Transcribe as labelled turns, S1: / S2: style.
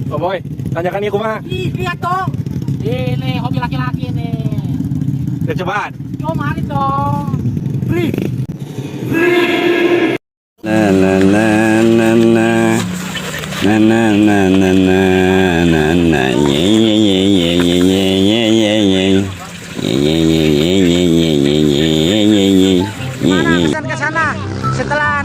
S1: Oh boy, tanyakan nih kumaha.
S2: Ih, lihat dong. Ini hobi laki-laki nih.
S1: Ya cobaan.
S2: Oh, mari dong. Beli.
S3: La la la la la na na na na na na na ye ye ye ye ye ye ye ye ye ye ye ye ye ye ye ye ye ye ye
S2: Mana pesan ke sana? Setelah